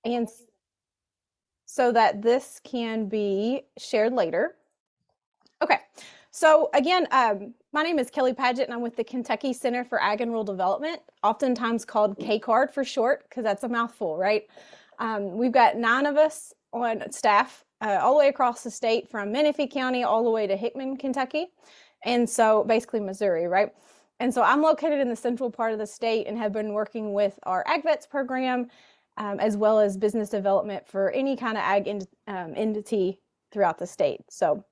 and so that this can be shared later. Okay, so again, my name is Kellie Padgett, and I'm with the Kentucky Center for Ag and Rural Development, oftentimes called KCARD for short, because that's a mouthful, right? We've got 9 of us on staff all the way across the state, from Menifee County all the way to Hickman, Kentucky, and so basically Missouri, right? And so I'm located in the central part of the state and have been working with our AgVets program, as well as business development for any kind of ag entity throughout the state. So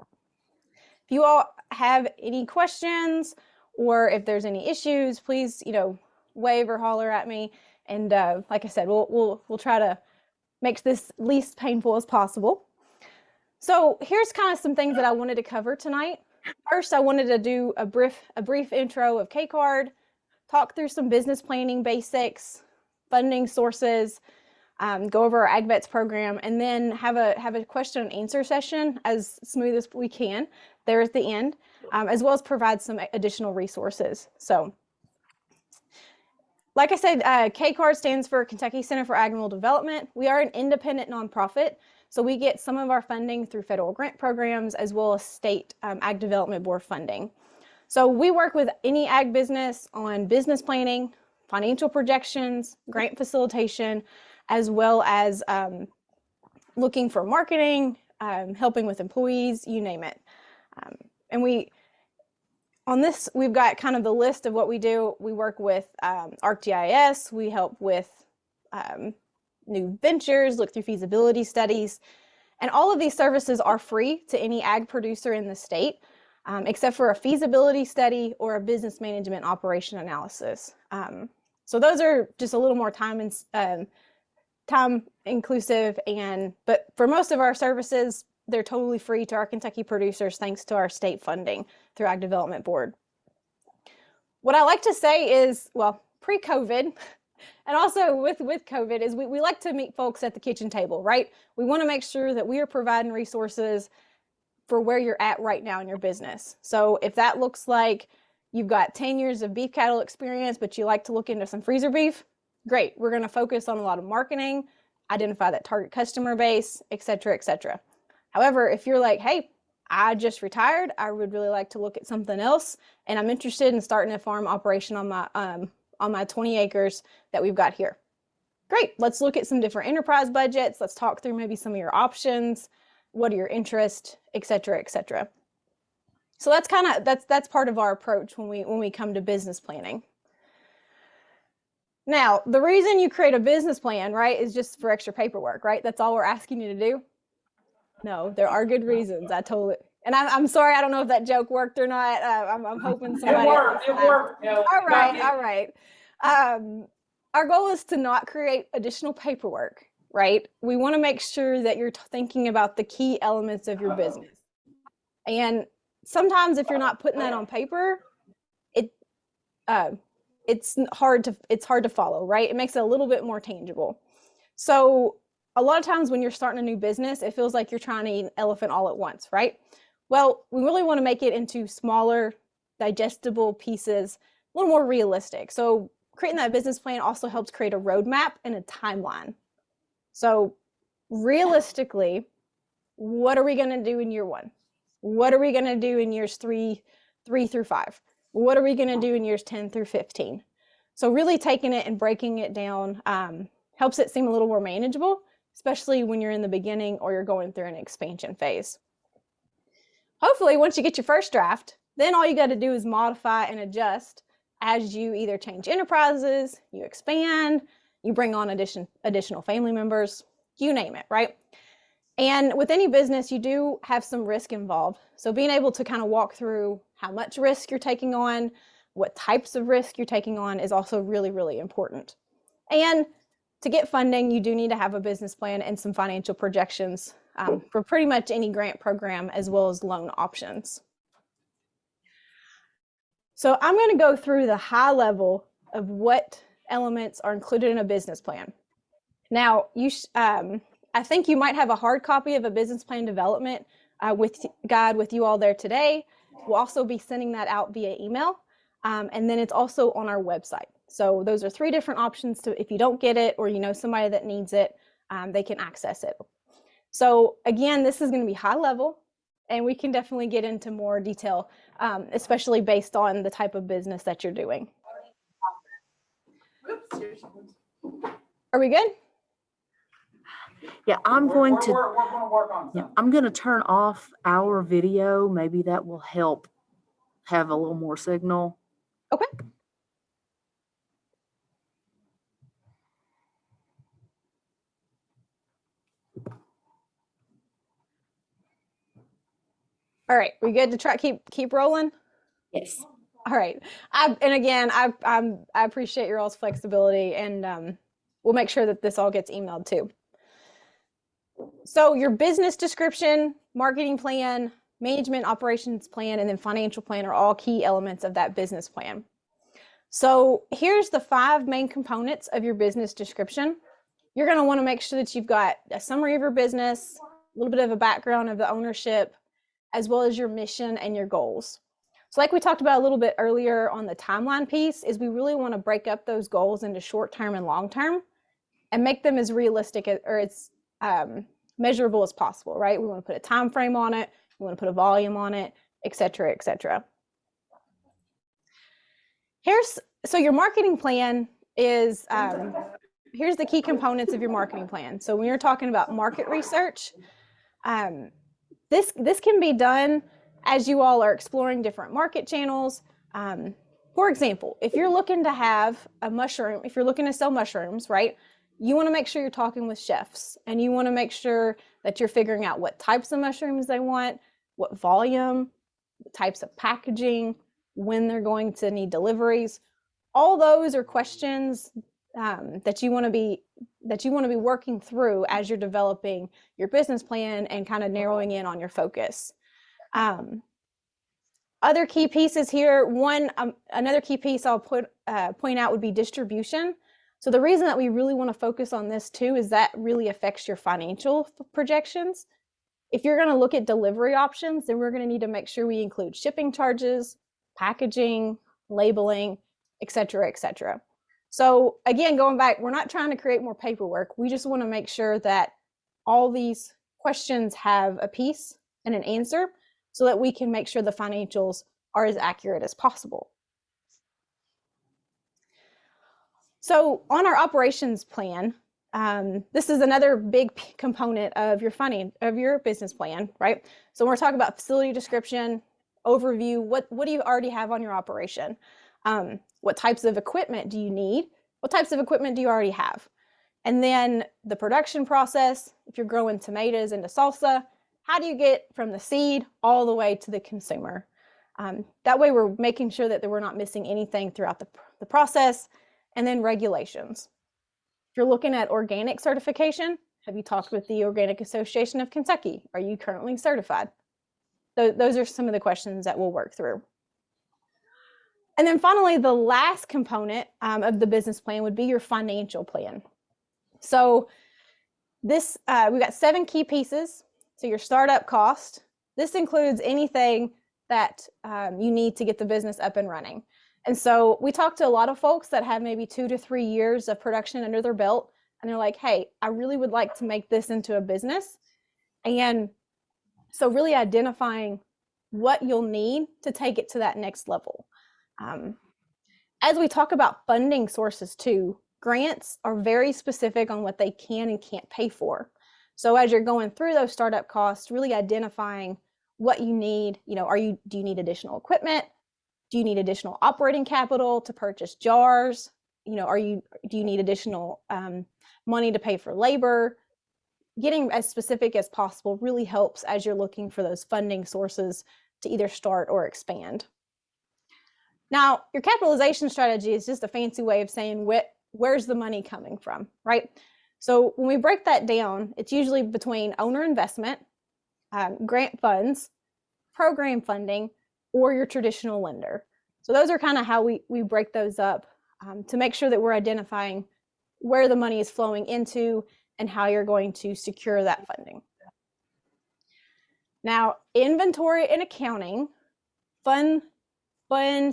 if you all have any questions or if there's any issues, please, wave or holler at me. And like I said, we'll try to make this least painful as possible. So here's kind of some things that I wanted to cover tonight. First, I wanted to do a brief intro of KCARD, talk through some business planning basics, funding sources, go over our AgVets program, and then have a question and answer session as smooth as we can there at the end, as well as provide some additional resources. So, like I said, KCARD stands for Kentucky Center for Ag and Rural Development. We are an independent nonprofit, so we get some of our funding through federal grant programs as well as state Ag Development Board funding. So we work with any ag business on business planning, financial projections, grant facilitation, as well as looking for marketing, helping with employees, you name it. And we've got kind of the list of what we do. We work with Arcgis, we help with new ventures, look through feasibility studies, and all of these services are free to any ag producer in the state, except for a feasibility study or a business management operation analysis. So those are just a little more time inclusive, but for most of our services, they're totally free to our Kentucky producers thanks to our state funding through Ag Development Board. What I like to say is, well, pre-COVID, and also with COVID, is we like to meet folks at the kitchen table, right? We want to make sure that we are providing resources for where you're at right now in your business. So if that looks like you've got 10 years of beef cattle experience, but you like to look into some freezer beef, great. We're going to focus on a lot of marketing, identify that target customer base, et cetera, et cetera. However, if you're like, hey, I just retired, I would really like to look at something else, and I'm interested in starting a farm operation on my 20 acres that we've got here. Great, let's look at some different enterprise budgets. Let's talk through maybe some of your options. What are your interests, et cetera, et cetera. So that's part of our approach when we come to business planning. Now, the reason you create a business plan, right, is just for extra paperwork, right? That's all we're asking you to do. No, there are good reasons. And I'm sorry, I don't know if that joke worked or not. I'm hoping somebody. It worked. All right. Our goal is to not create additional paperwork, right? We want to make sure that you're thinking about the key elements of your business. And sometimes if you're not putting that on paper, it's hard to follow, right? It makes it a little bit more tangible. So a lot of times when you're starting a new business, it feels like you're trying to eat an elephant all at once, right? Well, we really want to make it into smaller, digestible pieces, a little more realistic. So creating that business plan also helps create a roadmap and a timeline. So realistically, what are we going to do in year 1? What are we going to do in years 3 through 5? What are we going to do in years 10 through 15? So really taking it and breaking it down helps it seem a little more manageable, especially when you're in the beginning or you're going through an expansion phase. Hopefully, once you get your first draft, then all you got to do is modify and adjust as you either change enterprises, you expand, you bring on additional family members, you name it, right? And with any business, you do have some risk involved. So being able to kind of walk through how much risk you're taking on, what types of risk you're taking on is also really, really important. And to get funding, you do need to have a business plan and some financial projections for pretty much any grant program as well as loan options. So I'm going to go through the high level of what elements are included in a business plan. Now, I think you might have a hard copy of a business plan development guide with you all there today. We'll also be sending that out via email, and then it's also on our website. So those are 3 different options to, if you don't get it or you know somebody that needs it, they can access it. So again, this is going to be high level, and we can definitely get into more detail, especially based on the type of business that you're doing. Are we good? Yeah, I'm going to turn off our video. Maybe that will help have a little more signal. Okay. All right, we good to try keep rolling? Yes. All right. I appreciate your all's flexibility, and we'll make sure that this all gets emailed too. So your business description, marketing plan, management operations plan, and then financial plan are all key elements of that business plan. So here's the 5 main components of your business description. You're going to want to make sure that you've got a summary of your business, a little bit of a background of the ownership, as well as your mission and your goals. So like we talked about a little bit earlier on the timeline piece, is we really want to break up those goals into short-term and long-term and make them as realistic or as measurable as possible, right? We want to put a time frame on it, we want to put a volume on it, et cetera, et cetera. So your marketing plan is, here's the key components of your marketing plan. So when you're talking about market research, this can be done as you all are exploring different market channels. For example, if you're looking to have a mushroom, if you're looking to sell mushrooms, right, you want to make sure you're talking with chefs, and you want to make sure that you're figuring out what types of mushrooms they want, what volume, the types of packaging, when they're going to need deliveries. All those are questions that you want to be working through as you're developing your business plan and kind of narrowing in on your focus. Other key pieces here. Another key piece I'll point out would be distribution. So the reason that we really want to focus on this too is that really affects your financial projections. If you're going to look at delivery options, then we're going to need to make sure we include shipping charges, packaging, labeling, et cetera, et cetera. So again, going back, we're not trying to create more paperwork. We just want to make sure that all these questions have a piece and an answer so that we can make sure the financials are as accurate as possible. So on our operations plan, this is another big component of your business plan, right? So when we're talking about facility description, overview, what do you already have on your operation? What types of equipment do you need? What types of equipment do you already have? And then the production process, if you're growing tomatoes into salsa, how do you get from the seed all the way to the consumer? That way we're making sure that we're not missing anything throughout the process. And then regulations. If you're looking at organic certification, have you talked with the Organic Association of Kentucky? Are you currently certified? Those are some of the questions that we'll work through. And then finally, the last component of the business plan would be your financial plan. So this, we've got 7 key pieces. So your startup cost, this includes anything that you need to get the business up and running. And so we talked to a lot of folks that have maybe 2 to 3 years of production under their belt, and they're like, hey, I really would like to make this into a business. And so really identifying what you'll need to take it to that next level. As we talk about funding sources too, grants are very specific on what they can and can't pay for. So as you're going through those startup costs, really identifying what you need, do you need additional equipment? Do you need additional operating capital to purchase jars? Do you need additional money to pay for labor? Getting as specific as possible really helps as you're looking for those funding sources to either start or expand. Now, your capitalization strategy is just a fancy way of saying where's the money coming from, right? So when we break that down, it's usually between owner investment, grant funds, program funding, or your traditional lender. So those are kind of how we break those up to make sure that we're identifying where the money is flowing into and how you're going to secure that funding. Now, inventory and accounting, fun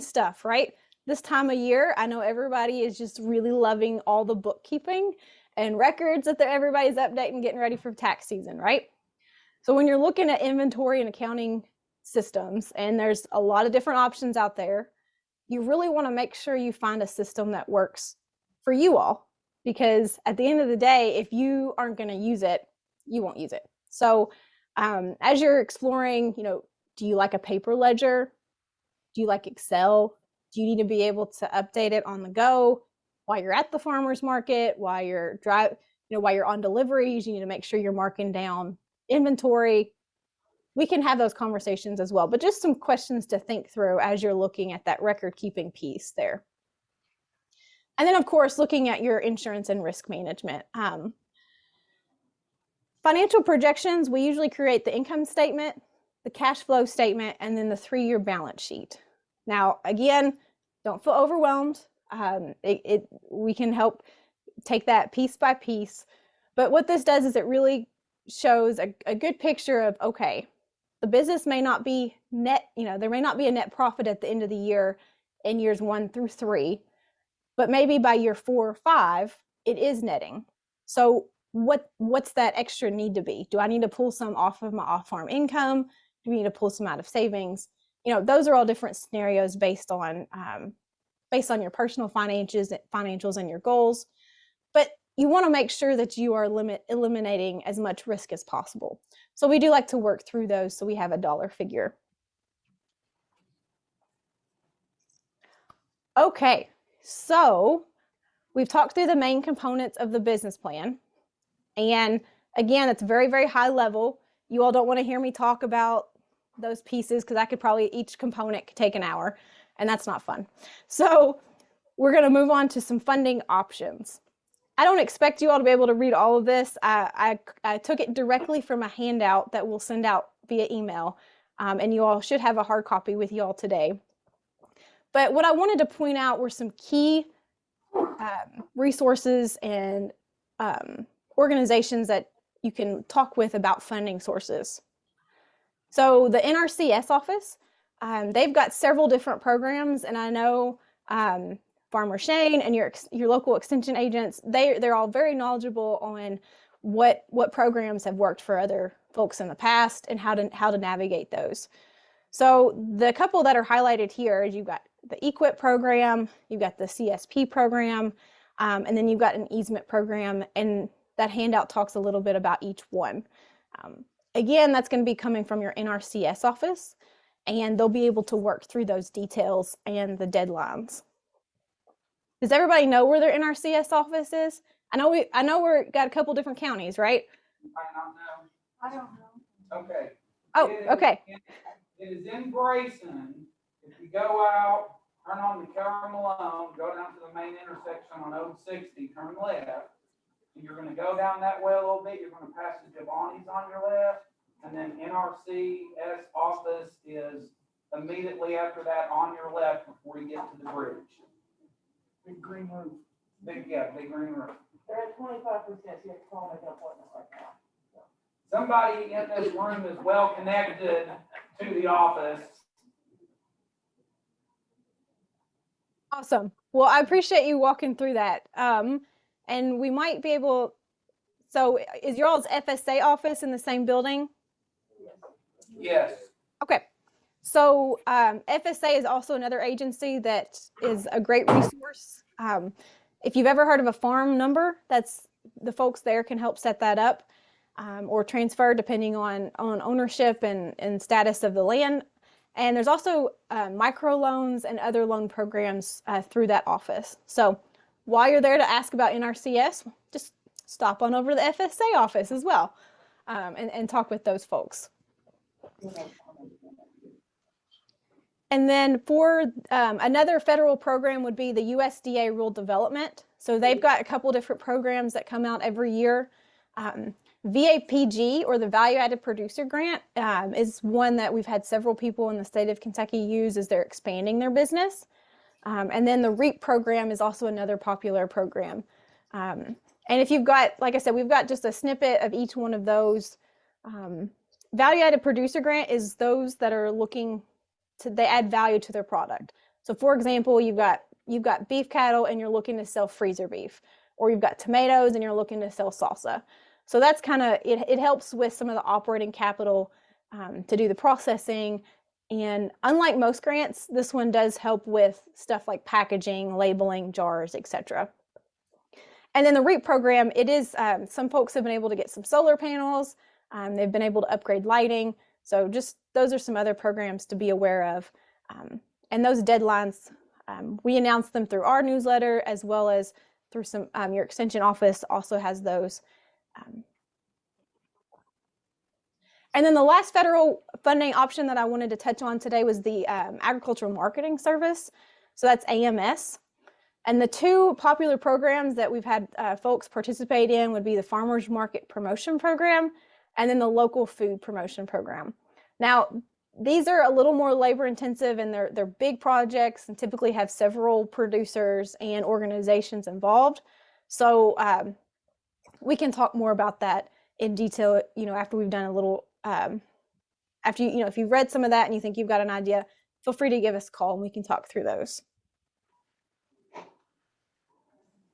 stuff, right? this time of year, I know everybody is just really loving all the bookkeeping and records that everybody's updating, getting ready for tax season, right? So when you're looking at inventory and accounting systems, and there's a lot of different options out there, you really want to make sure you find a system that works for you all, because at the end of the day, if you aren't going to use it, you won't use it. So as you're exploring, do you like a paper ledger? Do you like Excel? Do you need to be able to update it on the go while you're at the farmer's market, while you're while you're on deliveries? You need to make sure you're marking down inventory. We can have those conversations as well, but just some questions to think through as you're looking at that record keeping piece there. And then, of course, looking at your insurance and risk management. Financial projections, we usually create the income statement, the cash flow statement, and then the 3-year balance sheet. Now, again, don't feel overwhelmed. We can help take that piece by piece. But what this does is it really shows a good picture of, okay, the business may not be net, there may not be a net profit at the end of the year in years 1 through 3, but maybe by year 4 or 5, it is netting. So what's that extra need to be? Do I need to pull some off of my off-farm income? Do we need to pull some out of savings? Those are all different scenarios based on your personal financials and your goals. But you want to make sure that you are eliminating as much risk as possible. So we do like to work through those so we have a dollar figure. Okay, so we've talked through the main components of the business plan. And again, it's very, very high level. You all don't want to hear me talk about those pieces because each component could take an hour, and that's not fun. So we're going to move on to some funding options. I don't expect you all to be able to read all of this. I took it directly from a handout that we'll send out via email, and you all should have a hard copy with you all today. But what I wanted to point out were some key resources and organizations that you can talk with about funding sources. So the NRCS office, they've got several different programs, and I know Farmer Shane and your local extension agents, they're all very knowledgeable on what programs have worked for other folks in the past and how to navigate those. So the couple that are highlighted here is you've got the EQIP program, you've got the CSP program, and then you've got an easement program, and that handout talks a little bit about each one. Again, that's going to be coming from your NRCS office, and they'll be able to work through those details and the deadlines. Does everybody know where their NRCS office is? I know we've got a couple different counties, right? I don't know. Okay. Oh, okay. It is in Grayson. If you go out, turn on the Keller Malone, go down to the main intersection on Old 60, turn left, and you're going to go down that way a little bit. You're going to pass the Giovanni's on your left, and then NRCS office is immediately after that on your left before you get to the bridge. Big green roof. Big green roof. They're at 25%. You have to call and make an appointment right now. Somebody in this room is well connected to the office. Awesome. Well, I appreciate you walking through that. And we might be able, so is your all's FSA office in the same building? Yes. Okay. So FSA is also another agency that is a great resource. If you've ever heard of a farm number, that's the folks there can help set that up or transfer depending on ownership and status of the land. And there's also microloans and other loan programs through that office. So while you're there to ask about NRCS, just stop on over to the FSA office as well and talk with those folks. And then for another federal program would be the USDA Rural Development. So they've got a couple different programs that come out every year. VAPG, or the Value Added Producer Grant, is one that we've had several people in the state of Kentucky use as they're expanding their business. And then the REAP program is also another popular program. And if you've got, like I said, we've got just a snippet of each one of those. Value Added Producer Grant is those that are looking to, they add value to their product. So for example, you've got beef cattle and you're looking to sell freezer beef, or you've got tomatoes and you're looking to sell salsa. So that's kind of, it helps with some of the operating capital to do the processing. And unlike most grants, this one does help with stuff like packaging, labeling, jars, etc. And then the REAP program, it is, some folks have been able to get some solar panels. They've been able to upgrade lighting. So just those are some other programs to be aware of. And those deadlines, we announce them through our newsletter, as well as through some, your extension office also has those. And then the last federal funding option that I wanted to touch on today was the Agricultural Marketing Service. So that's AMS. And the two popular programs that we've had folks participate in would be the Farmers Market Promotion Program and then the Local Food Promotion Program. Now, these are a little more labor intensive, and they're big projects and typically have several producers and organizations involved. So we can talk more about that in detail, after we've done a little, after if you've read some of that and you think you've got an idea, feel free to give us a call and we can talk through those.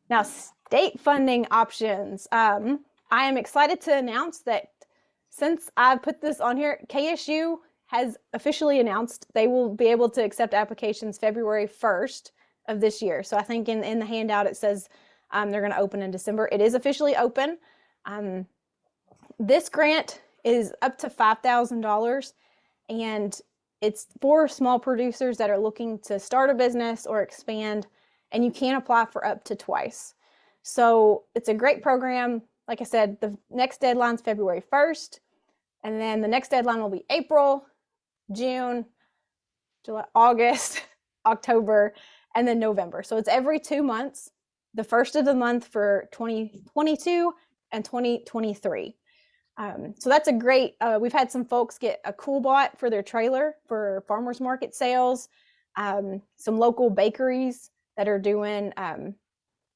Now, state funding options. I am excited to announce that since I put this on here, KSU has officially announced they will be able to accept applications February 1st of this year. So I think in the handout it says they're going to open in December. It is officially open. This grant is up to $5,000, and it's for small producers that are looking to start a business or expand, and you can apply for up to twice. So it's a great program. Like I said, the next deadline is February 1st, and then the next deadline will be April, June, July, August, October, and then November. So it's every 2 months, the first of the month for 2022 and 2023. So that's a great, we've had some folks get a cool bot for their trailer for farmers market sales. Some local bakeries that are doing,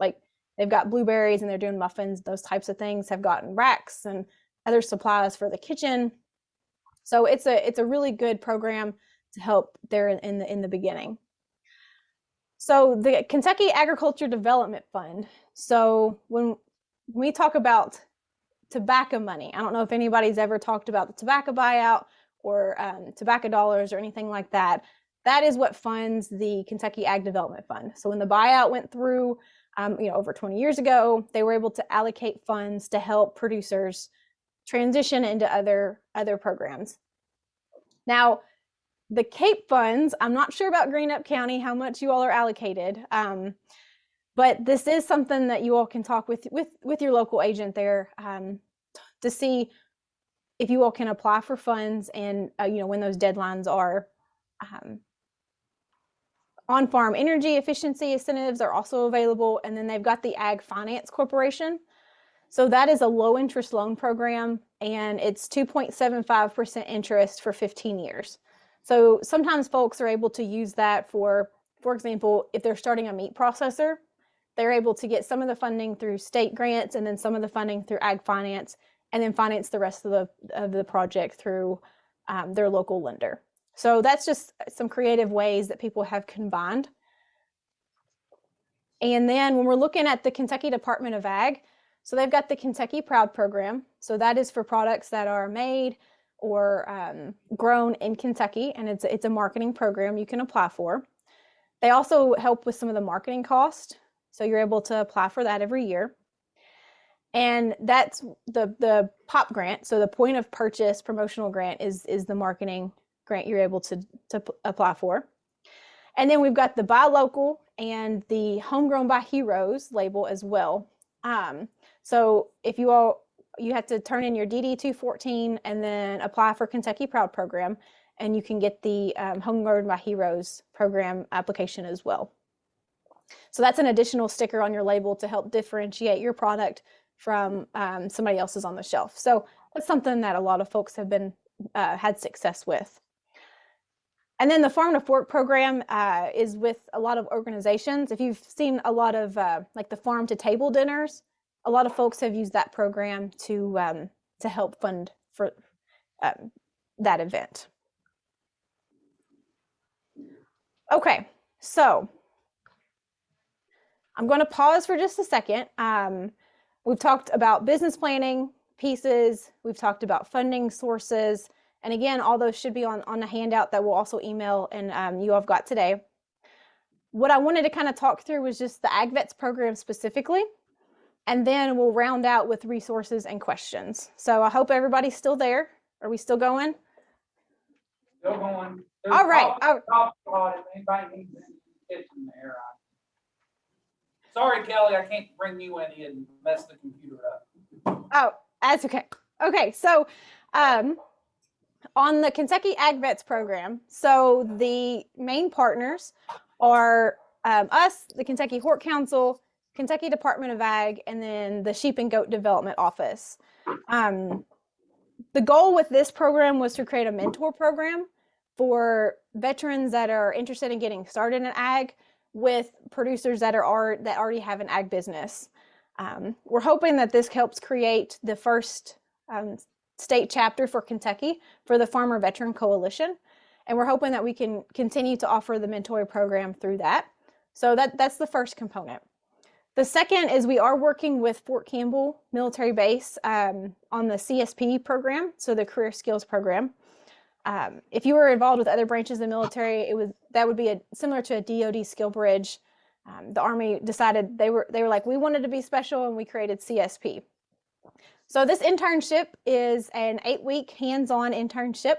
like they've got blueberries and they're doing muffins, those types of things, have gotten racks and other supplies for the kitchen. So it's a really good program to help there in the beginning. So the Kentucky Agriculture Development Fund. So when we talk about tobacco money, I don't know if anybody's ever talked about the tobacco buyout or tobacco dollars or anything like that. That is what funds the Kentucky Ag Development Fund. So when the buyout went through, over 20 years ago, they were able to allocate funds to help producers transition into other programs. Now, the CAPE funds, I'm not sure about Greenup County, how much you all are allocated, but this is something that you all can talk with your local agent there to see if you all can apply for funds and when those deadlines are. On-farm energy efficiency incentives are also available, and then they've got the Ag Finance Corporation. So that is a low interest loan program, and it's 2.75% interest for 15 years. So sometimes folks are able to use that for example, if they're starting a meat processor, they're able to get some of the funding through state grants and then some of the funding through Ag Finance, and then finance the rest of the project through their local lender. So that's just some creative ways that people have combined. And then when we're looking at the Kentucky Department of Ag, so they've got the Kentucky Proud program. So that is for products that are made or grown in Kentucky, and it's a marketing program you can apply for. They also help with some of the marketing cost, so you're able to apply for that every year. And that's the POP grant, so the point of purchase promotional grant is the marketing grant you're able to apply for. And then we've got the Buy Local and the Homegrown by Heroes label as well. So if you have to turn in your DD 214 and then apply for Kentucky Proud program, and you can get the Homegrown by Heroes program application as well. So that's an additional sticker on your label to help differentiate your product from somebody else's on the shelf. So that's something that a lot of folks have been had success with. And then the Farm to Fork program is with a lot of organizations. If you've seen a lot of like the farm to table dinners, a lot of folks have used that program to help fund for that event. Okay, So I'm going to pause for just a second. We've talked about business planning pieces. We've talked about funding sources. And again, all those should be on the handout that we'll also email and you all have got today. What I wanted to kind of talk through was just the AgVets program specifically, and then we'll round out with resources and questions. So I hope everybody's still there. Are we still going? Still going. All right. Anybody needs any kitchen there. Sorry, Kelly, I can't bring you any and mess the computer up. Oh, that's okay. Okay, so on the Kentucky AgVets program, so the main partners are us, the Kentucky Hort Council, Kentucky Department of Ag, and then the Sheep and Goat Development Office. The goal with this program was to create a mentor program for veterans that are interested in getting started in ag with producers that already have an ag business. We're hoping that this helps create the first state chapter for Kentucky for the Farmer Veteran Coalition. And we're hoping that we can continue to offer the mentoring program through that. So that's the first component. The second is we are working with Fort Campbell Military Base on the CSP program, so the Career Skills Program. If you were involved with other branches of the military, that would be similar to a DoD skill bridge. The Army decided they were like, we wanted to be special, and we created CSP. So this internship is an 8-week hands-on internship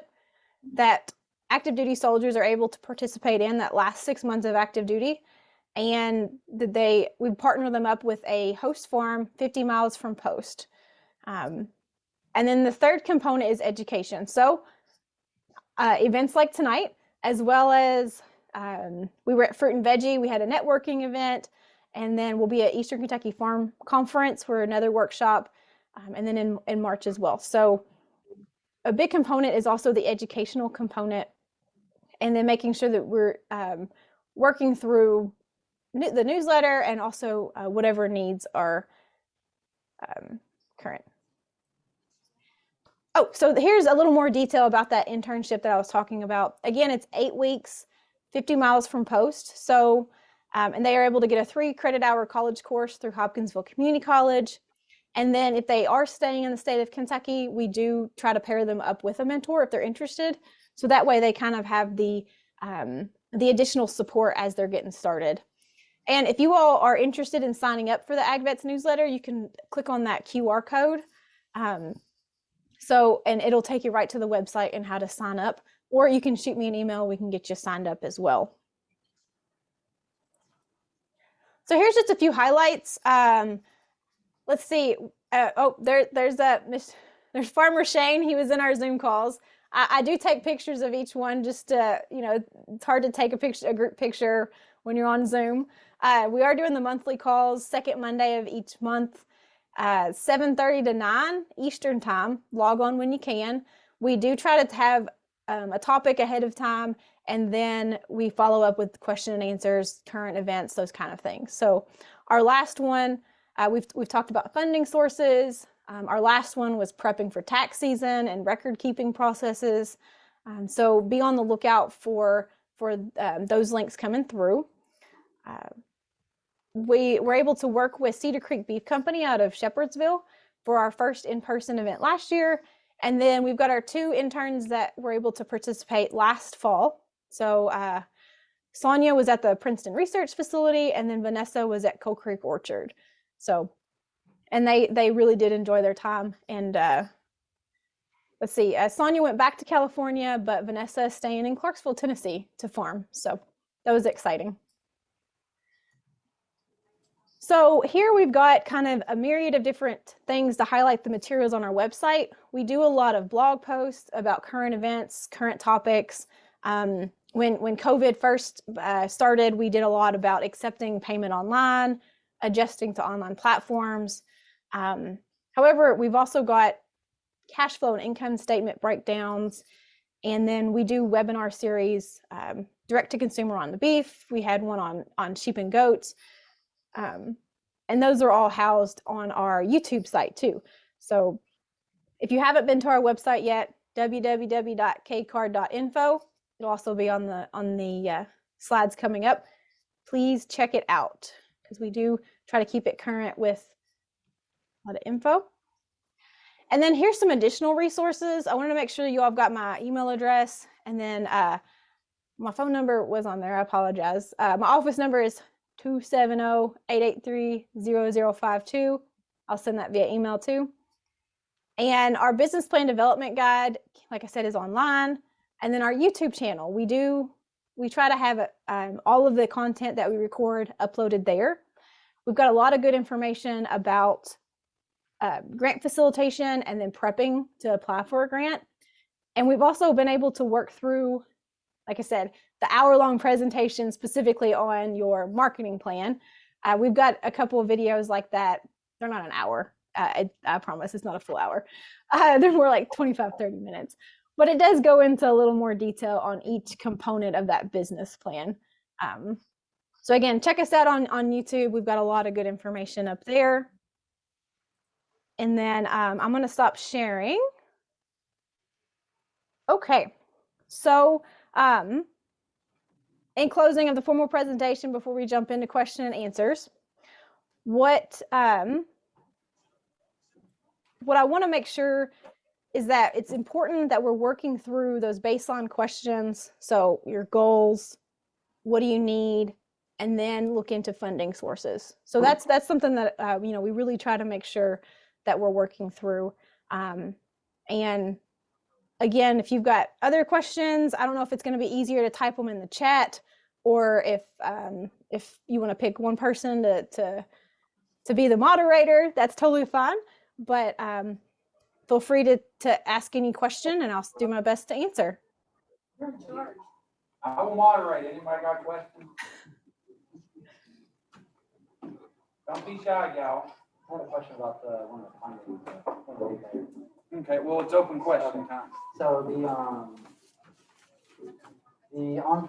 that active duty soldiers are able to participate in that last 6 months of active duty. And we partner them up with a host farm 50 miles from post. And then the third component is education. So events like tonight, as well as we were at Fruit and Veggie, we had a networking event, and then we'll be at Eastern Kentucky Farm Conference for another workshop, and then in March as well. So a big component is also the educational component, and then making sure that we're working through the newsletter and also whatever needs are current. Oh, so here's a little more detail about that internship that I was talking about. Again, it's 8 weeks, 50 miles from post. So, and they are able to get a 3 credit hour college course through Hopkinsville Community College. And then if they are staying in the state of Kentucky, we do try to pair them up with a mentor if they're interested. So that way they kind of have the additional support as they're getting started. And if you all are interested in signing up for the AgVets newsletter, you can click on that QR code. And it'll take you right to the website and how to sign up, or you can shoot me an email. We can get you signed up as well. So here's just a few highlights. Let's see. There's Farmer Shane. He was in our Zoom calls. I do take pictures of each one just to, it's hard to take a group picture when you're on Zoom. We are doing the monthly calls, second Monday of each month, 7:30 to 9 Eastern time. Log on when you can. We do try to have a topic ahead of time, and then we follow up with question and answers, current events, those kind of things. So our last one, we've talked about funding sources. Our last one was prepping for tax season and record keeping processes. So be on the lookout for those links coming through. We were able to work with Cedar Creek Beef Company out of Shepherdsville for our first in-person event last year. And then we've got our 2 interns that were able to participate last fall. So Sonia was at the Princeton Research Facility, and then Vanessa was at Coal Creek Orchard. So, and they really did enjoy their time. And let's see, Sonia went back to California, but Vanessa is staying in Clarksville, Tennessee to farm. So that was exciting. So here we've got kind of a myriad of different things to highlight the materials on our website. We do a lot of blog posts about current events, current topics. When COVID first started, we did a lot about accepting payment online, adjusting to online platforms. However, we've also got cash flow and income statement breakdowns. And then we do webinar series, direct to consumer on the beef. We had one on sheep and goats. And those are all housed on our YouTube site too. So if you haven't been to our website yet, www.kcard.info, it'll also be on the slides coming up. please check it out because we do try to keep it current with a lot of info. And then here's some additional resources. I wanted to make sure you all got my email address, and then my phone number was on there. I apologize. My office number is 270-883-0052. I'll send that via email too. And our business plan development guide, like I said, is online. And then our YouTube channel, we try to have all of the content that we record uploaded there. We've got a lot of good information about grant facilitation and then prepping to apply for a grant. And we've also been able to work through, like I said, the hour-long presentation specifically on your marketing plan. We've got a couple of videos like that. They're not an hour. I promise it's not a full hour. They're more like 25, 30 minutes. But it does go into a little more detail on each component of that business plan. So again, check us out on YouTube. We've got a lot of good information up there. And then I'm going to stop sharing. Okay, so in closing of the formal presentation, before we jump into question and answers, what I want to make sure is that it's important that we're working through those baseline questions. So your goals, what do you need, and then look into funding sources. So that's something that we really try to make sure that we're working through. And again, if you've got other questions, I don't know if it's going to be easier to type them in the chat, or if you want to pick one person to be the moderator, that's totally fine. But feel free to ask any question, and I'll do my best to answer. I will moderate. Anybody got questions? Don't be shy, gal. I have a question about one of the funding. Okay, well, it's open question time. So the on-farm